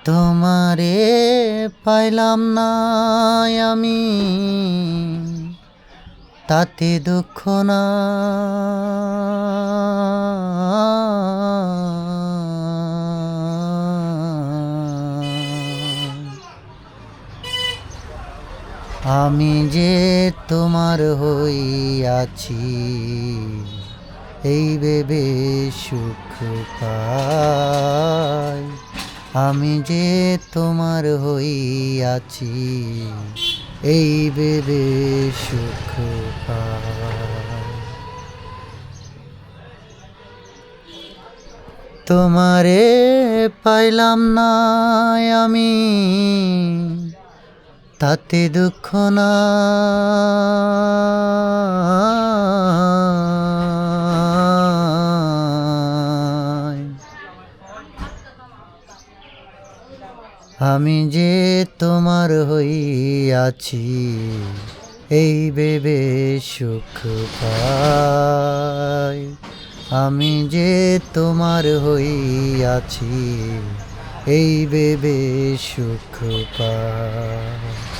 তোমারে পাইলাম না আমি, তাতে দুঃখ না। আমি যে তোমার হইয়াছি, এই ভেবে সুখ পাই। আমি যে তোমার হইয়াছি, এই ভেবে সুখ পাই। তোমারে পাইলাম না আমি, তাতে দুঃখ না। আমি যে তোমার হইয়াছি, এই ভেবে সুখ পাই। আমি যে তোমার হইয়াছি, এই ভেবে সুখ পাই।